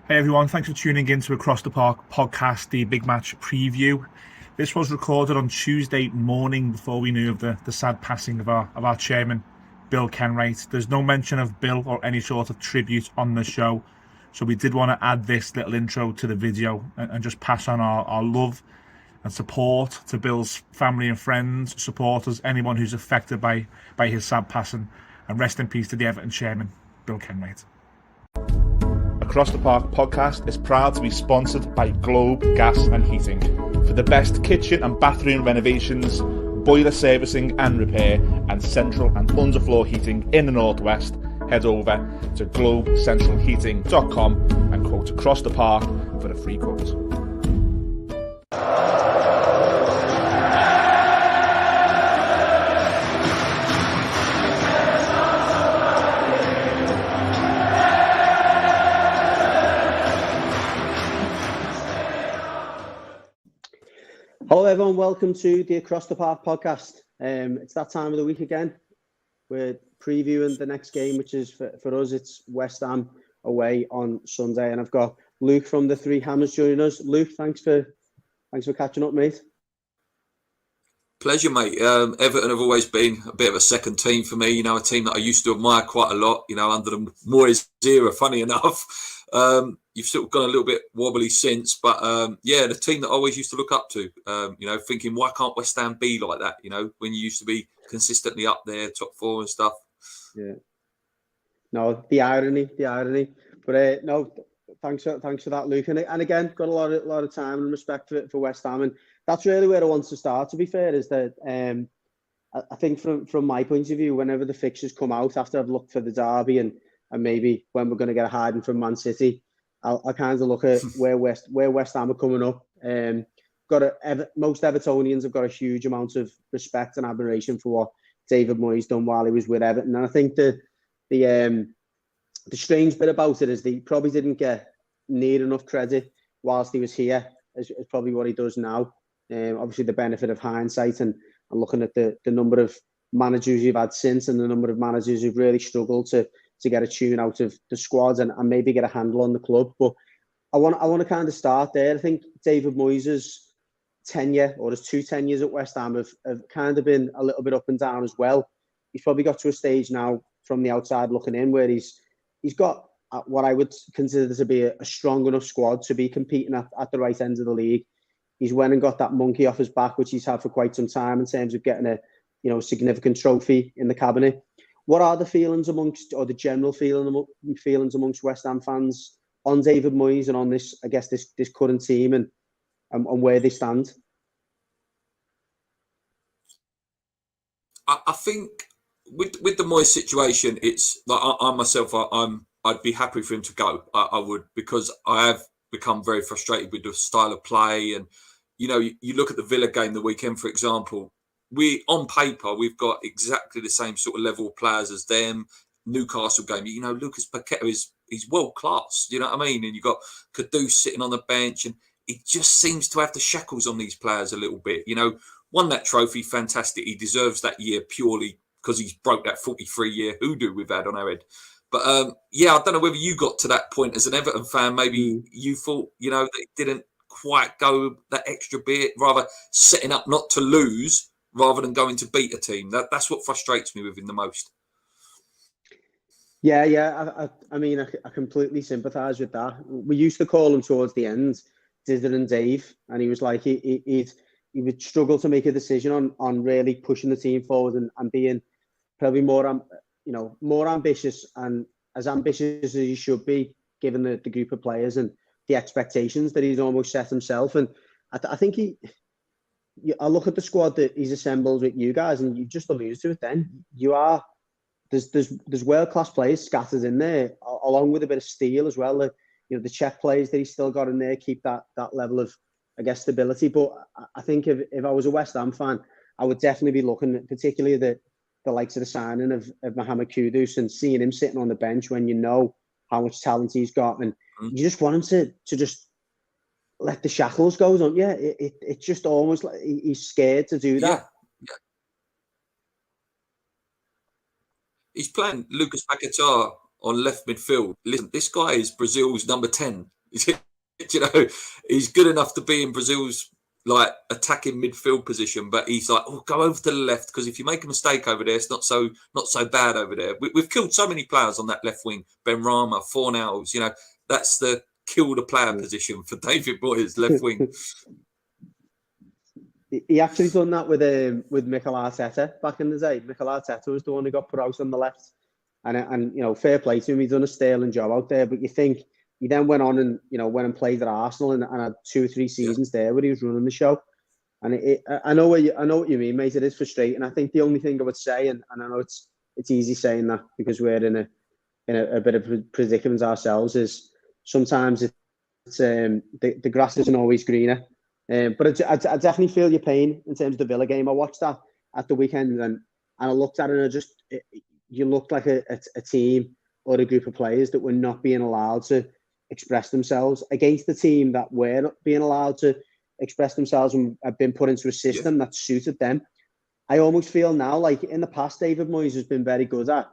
Hey everyone, thanks for tuning in to Across the Park podcast, the big match preview. This was recorded on Tuesday morning before we knew of the sad passing of our chairman, Bill Kenwright. There's no mention of Bill or any sort of tribute on the show, so we did want to add this little intro to the video and just pass on our love and support to Bill's family and friends, supporters, anyone who's affected by his sad passing, and rest in peace to the Everton chairman, Bill Kenwright. Across the Park podcast is proud to be sponsored by Globe Gas and Heating. For the best kitchen and bathroom renovations, boiler servicing and repair, and central and underfloor heating in the Northwest, head over to globecentralheating.com and quote Across the Park for a free quote. Hello everyone, welcome to the Across the Park podcast. It's that time of the week again. We're previewing the next game, which is for us, it's West Ham away on Sunday. And I've got Luke from the Three Hammers joining us. Luke, thanks for catching up, mate. Pleasure, mate. Everton have always been a bit of a second team for me. You know, a team that I used to admire quite a lot, you know, under the Moyes era, funny enough. You've sort of gone a little bit wobbly since, but yeah, the team that I always used to look up to, you know, thinking, why can't West Ham be like that, you know, when you used to be consistently up there, top four and stuff. Yeah. No, the irony. But no, thanks for that, Luke. And again, got a lot of time and respect for West Ham. And that's really where I want to start, to be fair, is that I think from my point of view, whenever the fixtures come out, after I've looked for the derby and maybe when we're going to get a hiding from Man City, I'll kind of look at where West Ham are coming up. Most Evertonians have got a huge amount of respect and admiration for what David Moyes done while he was with Everton. And I think the strange bit about it is that he probably didn't get near enough credit whilst he was here, as probably what he does now. Obviously, the benefit of hindsight and looking at the number of managers you've had since and the number of managers who've really struggled to get a tune out of the squad and maybe get a handle on the club. But I want to kind of start there. I think David Moyes' tenure, or his 2 tenures at West Ham, have kind of been a little bit up and down as well. He's probably got to a stage now from the outside looking in where he's got what I would consider to be a strong enough squad to be competing at the right end of the league. He's went and got that monkey off his back, which he's had for quite some time in terms of getting a significant trophy in the cabinet. What are the feelings the general feelings amongst West Ham fans on David Moyes and on this current team and where they stand? I think with the Moyes situation, it's like I'd be happy for him to go. I would, because I have become very frustrated with the style of play. And, you know, you look at the Villa game the weekend, for example, on paper, we've got exactly the same sort of level of players as them. Newcastle game, you know, Lucas Paqueta he's world class, you know what I mean? And you've got Kudus sitting on the bench, and it just seems to have the shackles on these players a little bit. You know, won that trophy, fantastic. He deserves that year purely because he's broke that 43-year hoodoo we've had on our head. But yeah, I don't know whether you got to that point as an Everton fan. Maybe you thought, you know, that it didn't quite go that extra bit, rather setting up not to lose rather than going to beat a team. That's what frustrates me with him the most. Yeah. I mean, I completely sympathise with that. We used to call him towards the end Dizzard and Dave, and he was like he would struggle to make a decision on really pushing the team forward and being probably more ambitious, and as ambitious as he should be given the group of players and the expectations that he's almost set himself. And I think I look at the squad that he's assembled with you guys, and you just alluded to it. Then there's world class players scattered in there, along with a bit of steel as well. The Czech players that he's still got in there keep that level of, I guess, stability. But I think if I was a West Ham fan, I would definitely be looking at particularly the likes of the signing of Mohamed Kudus and seeing him sitting on the bench when you know how much talent he's got, and you just want him to just let the shackles go, don't you? It's just almost like he's scared to do that. Yeah. He's playing Lucas Paqueta on left midfield. Listen, this guy is Brazil's number 10. You know, he's good enough to be in Brazil's like attacking midfield position, but he's like, oh, go over to the left, because if you make a mistake over there, it's not so bad over there. We've killed so many players on that left wing. Ben Rama, Fornals, you know, that's the kill the player position for David Moyes, left wing. He actually done that with Mikel Arteta back in the day. Mikel Arteta was the one who got put out on the left, and you know, fair play to him. He's done a sterling job out there. But you think he then went on and, you know, went and played at Arsenal and had 2 or 3 seasons there where he was running the show. And I know what you mean, mate. It is frustrating. I think the only thing I would say, and I know it's easy saying that because we're in a bit of a predicament ourselves, is sometimes it's the grass isn't always greener. But I definitely feel your pain in terms of the Villa game. I watched that at the weekend and I looked at it and you looked like a team or a group of players that were not being allowed to express themselves against the team that were not being allowed to express themselves and have been put into a system that suited them. I almost feel now, like in the past, David Moyes has been very good at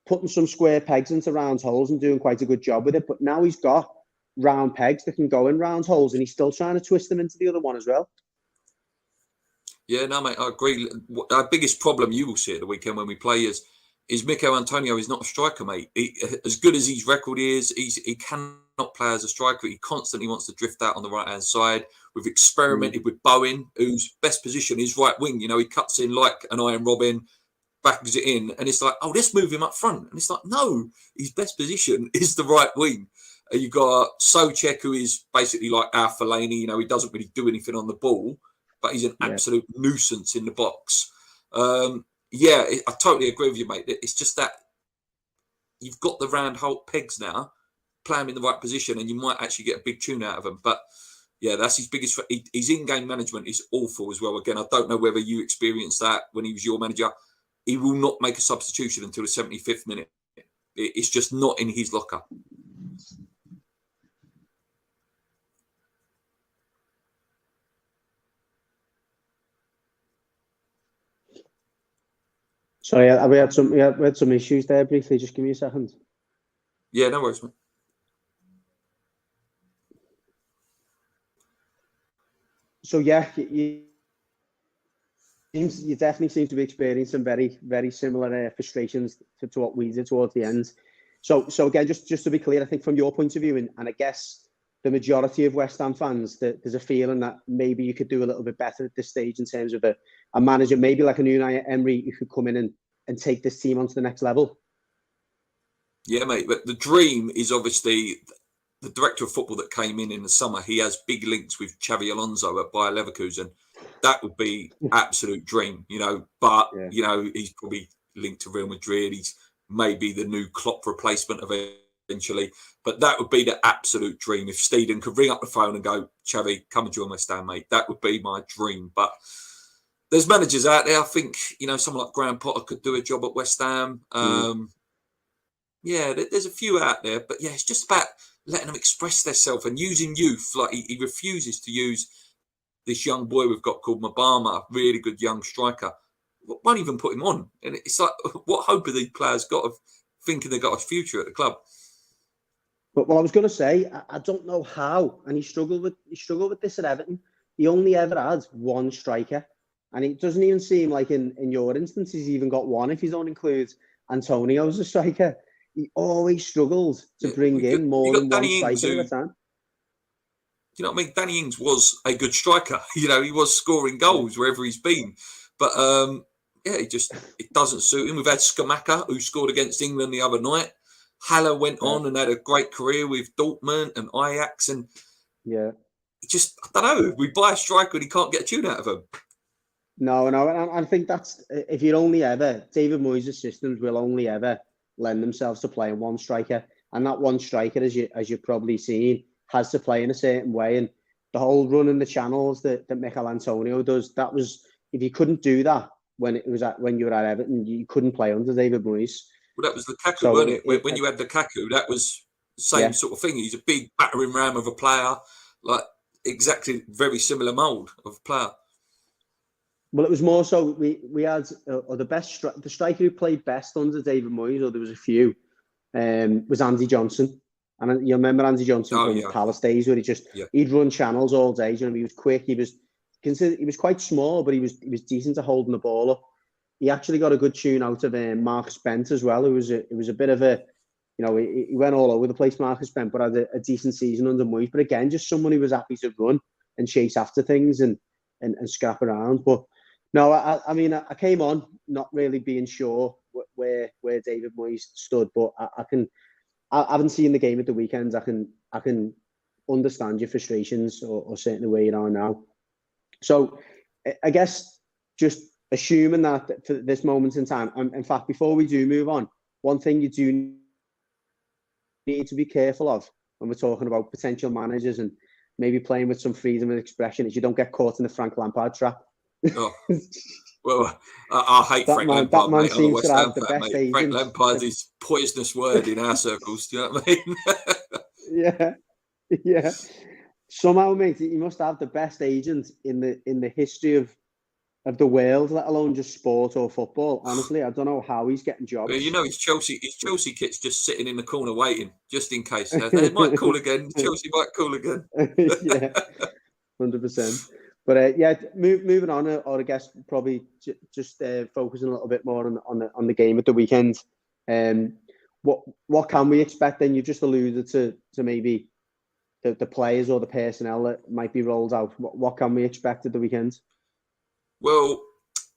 putting some square pegs into round holes and doing quite a good job with it. But now he's got round pegs that can go in round holes and he's still trying to twist them into the other one as well. Yeah, no, mate, I agree. Our biggest problem you will see at the weekend when we play is Mikel Antonio is not a striker, mate. As good as his record is, he cannot play as a striker. He constantly wants to drift out on the right-hand side. We've experimented with Bowen, whose best position is right wing. You know, he cuts in like an Iron Robin, backs it in, and it's like, oh, let's move him up front. And it's like, no, his best position is the right wing. You've got Souček, who is basically like our Fellaini. You know, he doesn't really do anything on the ball, but he's an absolute nuisance in the box. Yeah, I totally agree with you, mate. It's just that you've got the round hole pegs now, play him in the right position, and you might actually get a big tune out of him. But yeah, that's his biggest. His in-game management is awful as well. Again, I don't know whether you experienced that when he was your manager. He will not make a substitution until the 75th minute. It's just not in his locker. Sorry, we had some issues there briefly. Just give me a second. Yeah, no worries, mate. So yeah, you definitely seem to be experiencing some very, very similar frustrations to what we did towards the end. So again, just to be clear, I think from your point of view, and I guess the majority of West Ham fans, that there's a feeling that maybe you could do a little bit better at this stage in terms of a manager, maybe like a Unai Emery, who could come in and take this team onto the next level. Yeah, mate. But the dream is obviously the director of football that came in the summer. He has big links with Xavi Alonso at Bayer Leverkusen. That would be absolute dream, you know. But you know, he's probably linked to Real Madrid. He's maybe the new Klopp replacement eventually. But that would be the absolute dream. If Steeden could ring up the phone and go, Xavi, come and join West Ham, mate. That would be my dream. But there's managers out there. I think, you know, someone like Graham Potter could do a job at West Ham. Yeah, there's a few out there. But yeah, it's just about letting them express themselves and using youth. Like he refuses to use this young boy we've got called Mabama, really good young striker. Won't even put him on. And it's like, what hope have these players got of thinking they've got a future at the club? But what I was going to say, I don't know how, and he struggled with this at Everton. He only ever had one striker, and it doesn't even seem like in your instance he's even got one. If you don't include Antonio as a striker, he always struggled to bring in more than one striker at a time. You know what I mean? Danny Ings was a good striker. You know, he was scoring goals wherever he's been. But yeah, it doesn't suit him. We've had Skamaka, who scored against England the other night. Haller went on and had a great career with Dortmund and Ajax. And I don't know. We buy a striker and he can't get a tune out of him. No. And I think that's, if you're only ever, David Moyes' systems will only ever lend themselves to playing one striker. And that one striker, as you've probably seen, has to play in a certain way. And the whole running the channels that Mikel Antonio does, that was, if you couldn't do that when you were at Everton, you couldn't play under David Moyes. Well, that was Lukaku, wasn't it? When you had Lukaku, that was the same sort of thing. He's a big battering ram of a player, like exactly very similar mould of a player. Well, it was more so we had the striker who played best under David Moyes, or there was a few, was Andy Johnson. And you remember Andy Johnson from Palace days where he'd run channels all day. You know, he was quick. He was quite small, but he was decent at holding the ball up. He actually got a good tune out of Marcus Bent as well. It was a bit of a, you know, he went all over the place, Marcus Bent, but had a decent season under Moyes. But again, just someone who was happy to run and chase after things and scrap around. But no, I mean, I came on not really being sure where David Moyes stood, but I haven't seen the game at the weekends. I can understand your frustrations or certainly where you are now. So I guess just assuming that for this moment in time, in fact, before we do move on, one thing you do need to be careful of when we're talking about potential managers and maybe playing with some freedom of expression is you don't get caught in the Frank Lampard trap. Oh, well, I hate Frank Lampard, that man mate. I'm a seems West to Ham have the fan, best mate. agent. Frank Lampard is poisonous word in our circles. Do you know what I mean? Yeah. Somehow, mate, he must have the best agent in the history of the world, let alone just sport or football. Honestly, I don't know how he's getting jobs. Well, you know, his Chelsea kit's just sitting in the corner waiting, just in case. They might call again. Chelsea might call again. Yeah, 100%. But moving on, or I guess probably just focusing a little bit more on the game at the weekend. What can we expect then? You just alluded to maybe the players or the personnel that might be rolled out. What can we expect at the weekend? Well,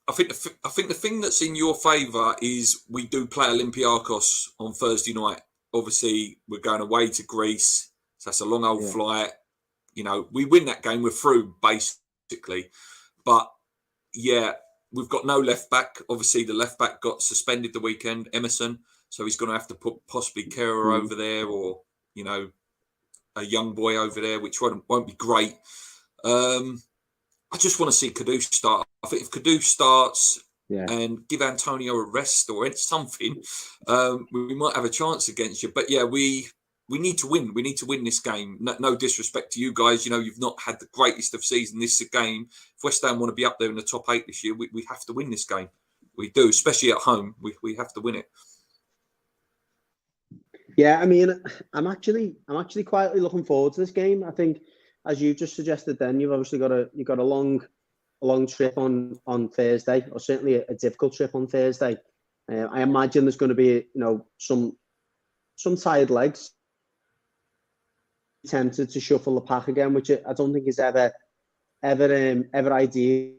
I think the thing that's in your favour is we do play Olympiacos on Thursday night. Obviously, we're going away to Greece, so that's a long old flight. You know, we win that game, we're through basically. But yeah, we've got no left back. Obviously, the left back got suspended the weekend, Emerson, so he's going to have to put possibly Kehrer over there, or you know, a young boy over there, which won't be great. I just want to see Kadu start. I think if Kadu starts and give Antonio a rest or something, we might have a chance against you. But yeah, we need to win. We need to win this game. No disrespect to you guys. You know, you've not had the greatest of season. This is a game. If West Ham want to be up there in the top 8 this year, we have to win this game. We do, especially at home. We have to win it. Yeah, I mean, I'm actually quietly looking forward to this game. I think, as you just suggested, then you've obviously got a long trip on Thursday, or certainly a difficult trip on Thursday. I imagine there's going to be some tired legs, tempted to shuffle the pack again, which I don't think is ever ideal,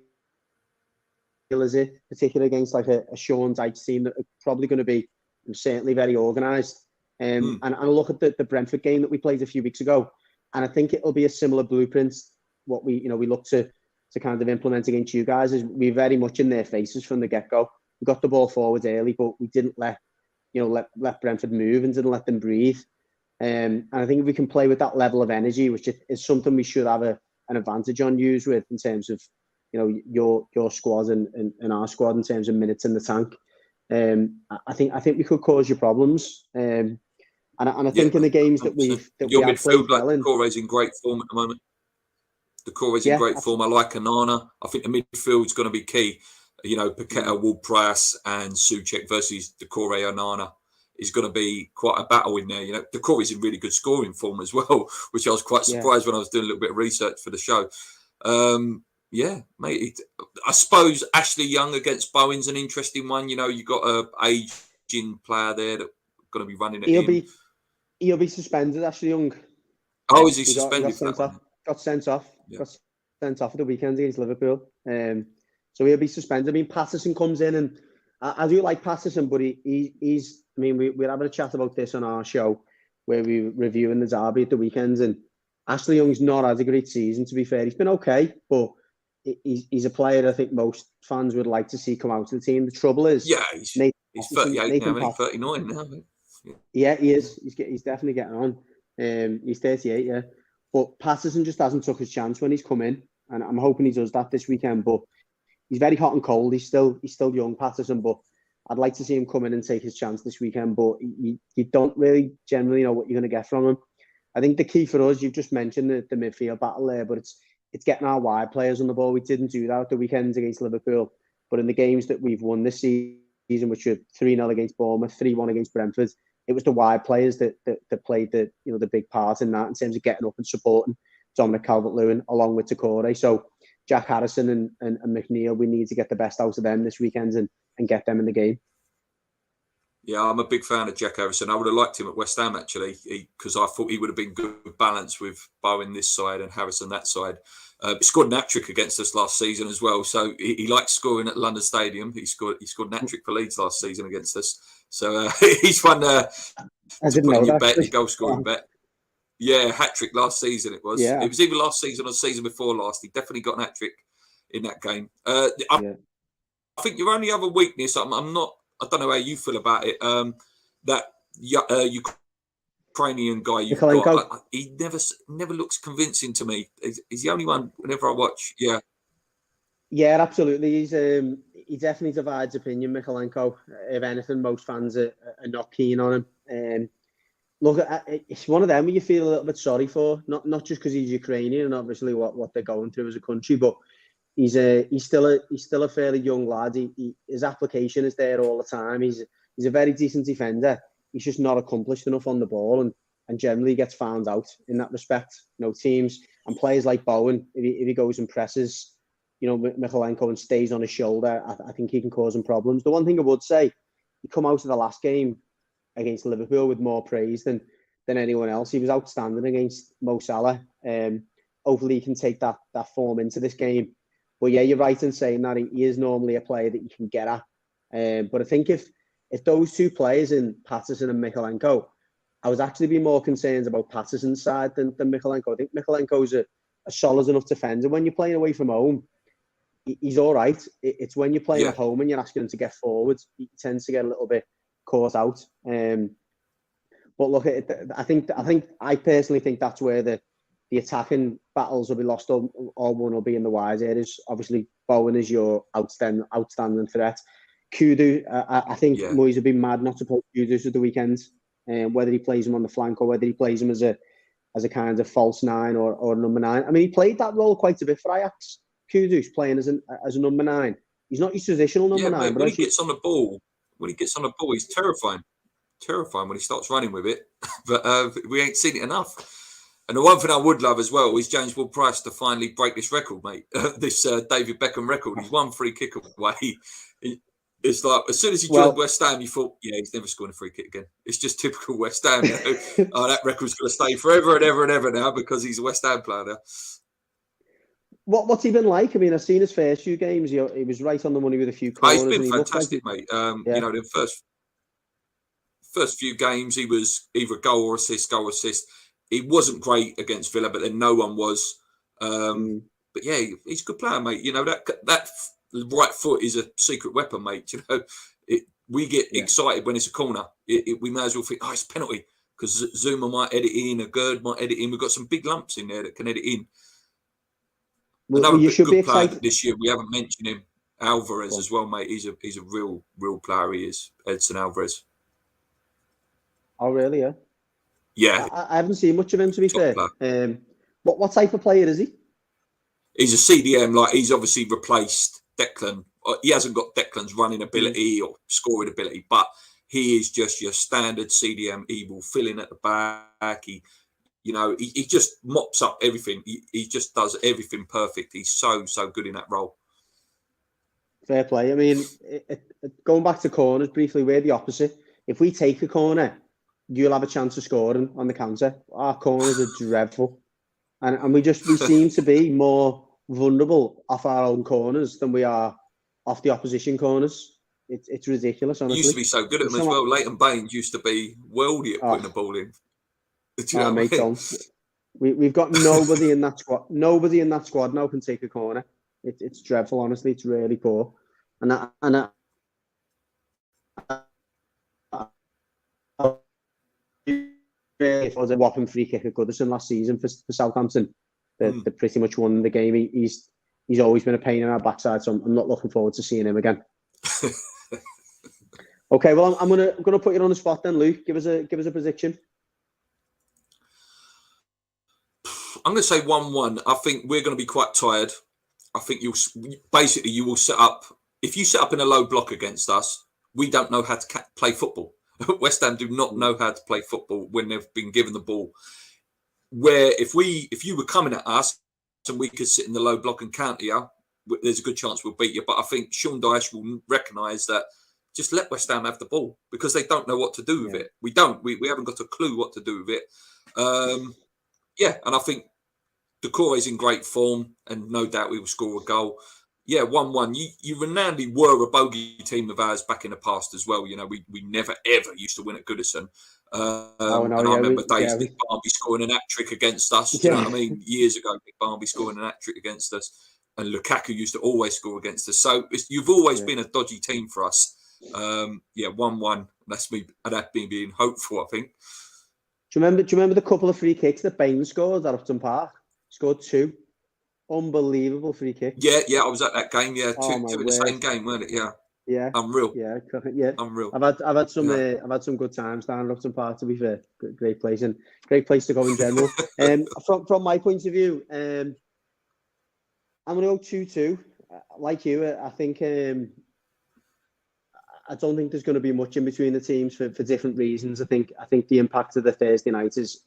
is it? Particularly against like a Sean Dyche team that are probably going to be certainly very organised. And I look at the Brentford game that we played a few weeks ago, and I think it'll be a similar blueprint. What we look to kind of implement against you guys is we're very much in their faces from the get-go. We got the ball forward early, but we didn't let Brentford move and didn't let them breathe. And I think if we can play with that level of energy, which is something we should have an advantage on use with in terms of your squad and our squad in terms of minutes in the tank. I think we could cause you problems. And I think in the games that we have played well in, Decore's in great form at the moment. Decore's in great form. I like Onana. I think the midfield's going to be key. You know, Paqueta, Ward-Prowse and Souček versus Decore, Onana is going to be quite a battle in there. You know, Decore's in really good scoring form as well, which I was quite surprised when I was doing a little bit of research for the show. Yeah, mate. I suppose Ashley Young against Bowen's an interesting one. You know, you got a aging player there that's going to be running at him. He'll be suspended, Ashley Young. Oh, is he suspended? Got sent off. Yeah. Got sent off at the weekend against Liverpool. So he'll be suspended. I mean, Patterson comes in, and I do like Patterson, but he's. I mean, we're having a chat about this on our show where we're reviewing the derby at the weekends, and Ashley Young's not had a great season. To be fair, he's been okay, but he's a player I think most fans would like to see come out to the team. The trouble is, he's 38 now, he's 39 now. Yeah, he is. He's definitely getting on. He's 38, yeah. But Patterson just hasn't took his chance when he's come in, and I'm hoping he does that this weekend. But he's very hot and cold. He's still young, Patterson, but I'd like to see him come in and take his chance this weekend. But you don't really generally know what you're going to get from him. I think the key for us, you've just mentioned the midfield battle there, but it's getting our wide players on the ball. We didn't do that at the weekends against Liverpool, but in the games that we've won this season, which are 3-0 against Bournemouth, 3-1 against Brentford, it was the wide players that played the big part in that, in terms of getting up and supporting Dominic Calvert-Lewin along with Takore. So Jack Harrison and McNeil, we need to get the best out of them this weekend and get them in the game. Yeah, I'm a big fan of Jack Harrison. I would have liked him at West Ham, actually, because I thought he would have been good balance with Bowen this side and Harrison that side. He scored an hat-trick against us last season as well, so he likes scoring at London Stadium. He scored an hat-trick for Leeds last season against us. So he's one to put in your bet, your goal-scoring bet. Yeah, hat-trick last season it was. Yeah. It was either last season or the season before last. He definitely got an hat-trick in that game. I think your only other weakness, I don't know how you feel about it, that Ukrainian guy you've got, he never looks convincing to me. He's the only one whenever I watch. Yeah, absolutely. He definitely divides opinion, Mykolenko. If anything, most fans are not keen on him. Look, it's one of them where you feel a little bit sorry for, not just because he's Ukrainian and obviously what they're going through as a country, but he's still a fairly young lad. His application is there all the time. He's a very decent defender. He's just not accomplished enough on the ball, and generally gets found out in that respect. Teams and players like Bowen, if he goes and presses, Mykolenko and stays on his shoulder, I think he can cause him problems. The one thing I would say, he come out of the last game against Liverpool with more praise than anyone else. He was outstanding against Mo Salah. Hopefully he can take that form into this game. But yeah, you're right in saying that he is normally a player that you can get at. But I think if those two players in Patterson and Mykolenko, I was actually be more concerned about Patterson's side than Mykolenko. I think Mykolenko's a solid enough defender. When you're playing away from home, he's all right. It's when you're playing at home and you're asking him to get forward, he tends to get a little bit caught out. But look, I personally think that's where the attacking battles will be lost or one will be in the wide areas. Obviously, Bowen is your outstanding threat. Kudu, I think Moyes would be mad not to play Kudus at the weekend. Whether he plays him on the flank or whether he plays him as a kind of false 9 or number 9. I mean, he played that role quite a bit for Ajax. Kudus playing as a number 9. He's not your traditional number 9. But when he gets on the ball, he's terrifying. Terrifying when he starts running with it. But we ain't seen it enough. And the one thing I would love as well is James Ward-Prowse to finally break this record, mate. This David Beckham record. He's one free kick away. It's like, as soon as he joined West Ham, you thought, he's never scoring a free kick again. It's just typical West Ham. That record's going to stay forever and ever and ever now because he's a West Ham player now. What's he been like? I mean, I've seen his first few games. He was right on the money with a few corners. He's been fantastic, mate. The first few games, he was either goal or assist. He wasn't great against Villa, but then no one was. But yeah, he's a good player, mate. That right foot is a secret weapon, mate. We get excited when it's a corner. We may as well think, it's a penalty, because Zuma might edit in, a Gerd might edit in. We've got some big lumps in there that can edit in. Another good player this year, we haven't mentioned him, Alvarez as well, mate. He's a real player. He is, Edson Alvarez. Oh, really? Yeah. Yeah. I haven't seen much of him, to be fair. What type of player is he? He's a CDM. Like, he's obviously replaced Declan. He hasn't got Declan's running ability or scoring ability, but he is just your standard CDM. He will fill in at the back. He just mops up everything. He just does everything perfect. He's so good in that role. Fair play. I mean, going back to corners briefly, we're the opposite. If we take a corner, you'll have a chance of scoring on the counter. Our corners are dreadful. And we seem to be more vulnerable off our own corners than we are off the opposition corners. It's ridiculous, honestly. You used to be so good at them as well. Leighton Baines used to be worldy at putting the ball in. Mate, don't. We've got nobody in that squad. Nobody in that squad now can take a corner. It's dreadful, honestly. It's really poor. It was a whopping free kick at Goodison last season for Southampton. They pretty much won the game. He's always been a pain in our backside, so I'm not looking forward to seeing him again. Okay, well, I'm gonna put you on the spot then, Luke. Give us a prediction. I'm going to say 1-1. I think we're going to be quite tired. I think you will set up. If you set up in a low block against us, we don't know how to play football. West Ham do not know how to play football when they've been given the ball. Where if you were coming at us and we could sit in the low block and counter you, there's a good chance we'll beat you. But I think Sean Dyche will recognise that just let West Ham have the ball because they don't know what to do with it. We don't. We haven't got a clue what to do with it. And I think Decore's in great form, and no doubt we will score a goal. 1-1. You renownedly were a bogey team of ours back in the past as well. You know, we never ever used to win at Goodison. And I remember days Nick Barmby scoring an hat-trick against us. Do you know what I mean? Years ago, Nick Barmby scoring an hat-trick against us. And Lukaku used to always score against us. So you've always been a dodgy team for us. 1-1. That's me being hopeful, I think. Do you remember the couple of free kicks that Bain scored at Upton Park? Scored 2. Unbelievable free kicks. Yeah, I was at that game. Yeah, two in the same game, weren't it? Yeah. Unreal. Yeah. Unreal. I've had some good times down at Upton Park, to be fair. Great place to go in general. From my point of view, I'm going to go 2-2. Like you, I think I don't think there's going to be much in between the teams for different reasons. I think the impact of the Thursday night is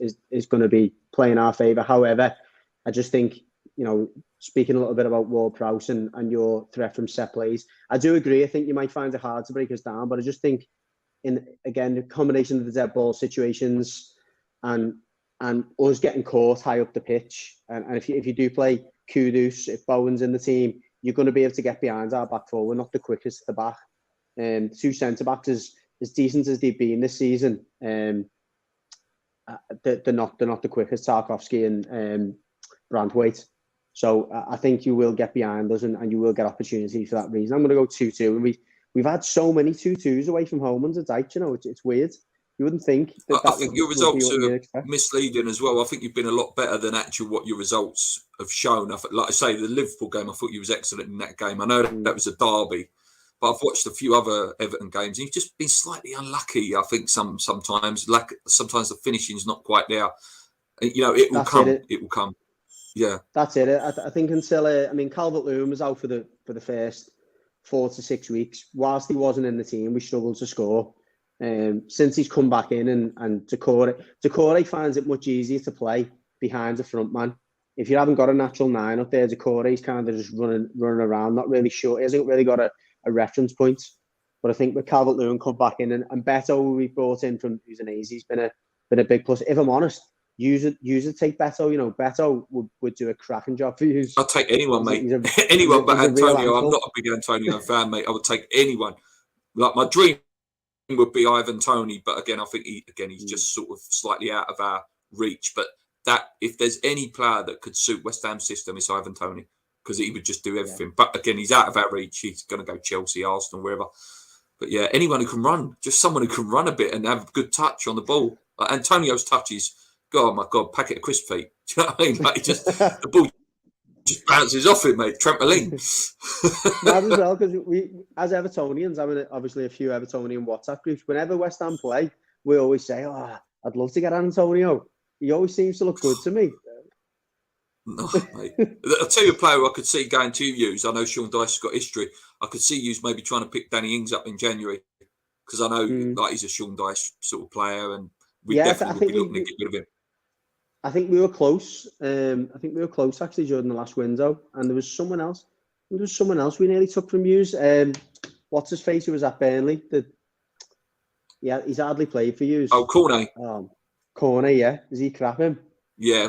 going to be playing our favour. However, I just think, you know, speaking a little bit about Ward-Prowse and your threat from set plays, I do agree. I think you might find it hard to break us down, but I just think, the combination of the dead ball situations and us getting caught high up the pitch, and if you do play Kudus, if Bowen's in the team, you're going to be able to get behind our back four. We're not the quickest at the back. 2 centre-backs, as decent as they've been this season, they're not the quickest, Tarkowski and Brandwaite. So I think you will get behind us and you will get opportunity for that reason. I'm going to go 2-2. And we've had so many 2-2s away from home under Dyche, you know, it's weird. You wouldn't think that. I think your results are misleading as well. I think you've been a lot better than actually what your results have shown. Like I say, the Liverpool game, I thought you was excellent in that game. I know that was a derby, but I've watched a few other Everton games and you've just been slightly unlucky. I think sometimes the finishing's not quite there. You know, it will come. It will come. Yeah, that's it. I think until Calvert-Lewin was out for the first 4 to 6 weeks. Whilst he wasn't in the team, we struggled to score. Since he's come back in and Decore finds it much easier to play behind the front man. If you haven't got a natural 9 up there, Decore's kind of just running around, not really sure. He hasn't really got a reference point. But I think with Calvert-Lewin come back in and Beto we brought in from Udinese, he's been a big plus. If I'm honest, use it. Take Beto. You know, Beto would do a cracking job for you. I'll take anyone, mate. Anyone but Antonio. I'm not a big Antonio fan, mate. I would take anyone. Like my dream would be Ivan Toney, but again, I think he's just sort of slightly out of our reach. But that if there's any player that could suit West Ham's system, it's Ivan Toney because he would just do everything. Yeah. But again, he's out of our reach. He's going to go Chelsea, Arsenal, wherever. But yeah, anyone who can run, just someone who can run a bit and have a good touch on the ball. Like Antonio's touches. God, my God, packet of crisp feet. Do you know what I mean? Like the ball just bounces off it, mate. Trampoline. Mad as well, because we, as Evertonians, having obviously a few Evertonian WhatsApp groups, whenever West Ham play, we always say, I'd love to get Antonio. He always seems to look good to me. No, mate. I'll tell you a player I could see going to use. I know Sean Dyche's got history. I could see you maybe trying to pick Danny Ings up in January because I know like he's a Sean Dyche sort of player and we definitely would be looking to get rid of him. I think we were close. Actually during the last window, and there was someone else. We nearly took from Hughes. What's his face? Who was at Burnley? He's hardly played for Hughes. Oh, Cornet. Cornet, yeah. Is he crap him? Yeah,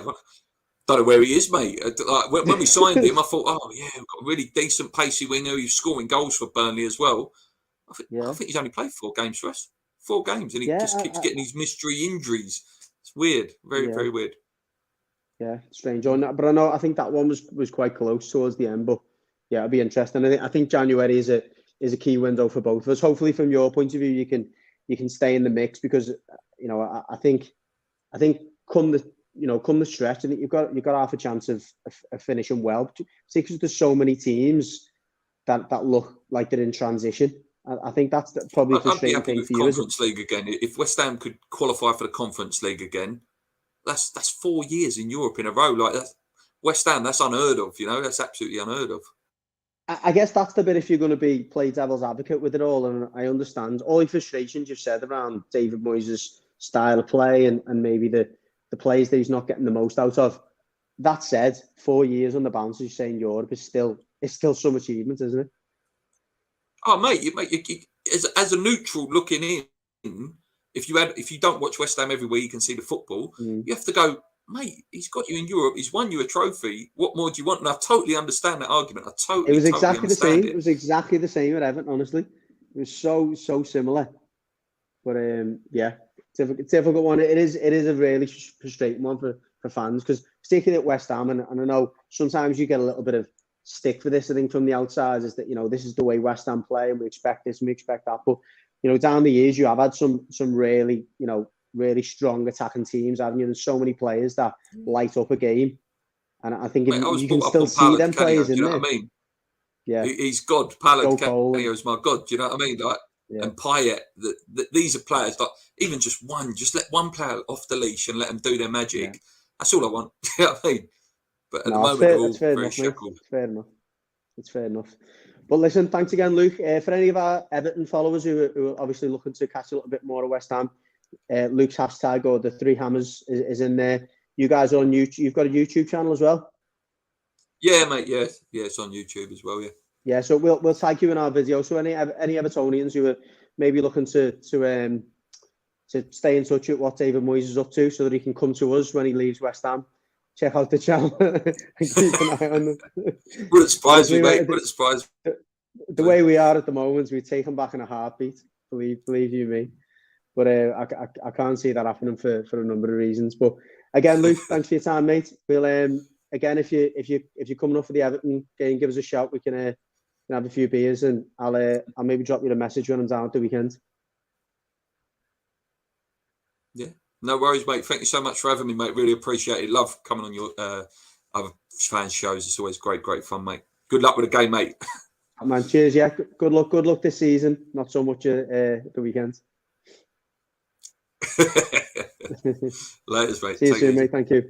don't know where he is, mate. Like, when we signed him, I thought, we've got a really decent pacey winger. He's scoring goals for Burnley as well. I think he's only played 4 games for us. 4 games, and he just keeps getting these mystery injuries. It's weird, very weird. Yeah, strange. But I think that one was quite close towards the end. But yeah, it'll be interesting. I think January is a key window for both of us. Hopefully, from your point of view, you can stay in the mix because you know I think come the stretch, I think you've got half a chance of finishing well. Because there's so many teams that look like they're in transition. I think that's probably the frustrating thing for you. Conference League again. If West Ham could qualify for the Conference League again, that's 4 years in Europe in a row. Like West Ham, that's unheard of. You know, that's absolutely unheard of. I guess that's the bit if you're going to play devil's advocate with it all, and I understand all the frustrations you've said around David Moyes' style of play and maybe the players that he's not getting the most out of. That said, 4 years on the bounce, as you say, in Europe is still some achievement, isn't it? Oh, mate, as a neutral looking in, if you don't watch West Ham every week and see the football, you have to go, mate, he's got you in Europe. He's won you a trophy. What more do you want? And I totally understand that argument. It was exactly totally the same. it. It was exactly the same at Everton, honestly. It was so similar. But yeah, difficult one. It is a really frustrating one for fans, because particularly at West Ham, and I know sometimes you get a little bit of stick for this, I think, from the outside, is that, you know, this is the way West Ham play and we expect this and we expect that. But, you know, down the years you have had some really, you know, really strong attacking teams, haven't you? There's so many players that light up a game. And I think you can still see them players in there. Do you know what I mean? Yeah. He's God. Paulo Di Canio is my God. Do you know what I mean? Like, yeah. And Payet, these are players that even just let one player off the leash and let them do their magic. Yeah. That's all I want. Do you know what I mean? But at the moment, they're all very shackled. It's fair enough. It's fair enough. But listen, thanks again, Luke. For any of our Everton followers who are obviously looking to catch a little bit more of West Ham, Luke's hashtag, or the Three Hammers, is in there. You guys are on YouTube. You've got a YouTube channel as well? Yeah, mate. Yeah, it's on YouTube as well. Yeah. Yeah, so we'll tag you in our video. So any Evertonians who are maybe looking to stay in touch with what David Moyes is up to, so that he can come to us when he leaves West Ham, check out the channel and keep an eye on them. Wouldn't surprise me, mate. Wouldn't surprise me. The way we are at the moment, we take him back in a heartbeat. Believe you me. But I can't see that happening for a number of reasons. But again, Luke, thanks for your time, mate. We'll again, if you're coming up for the Everton game, give us a shout. We can have a few beers, and I'll maybe drop you a message when I'm down at the weekend. Yeah, no worries, mate. Thank you so much for having me, mate. Really appreciate it. Love coming on your other fans shows. It's always great fun, mate. Good luck with the game, mate. Man, cheers. Yeah, good luck this season. Not so much the weekend. Laters, mate. See you soon, mate. Thank you.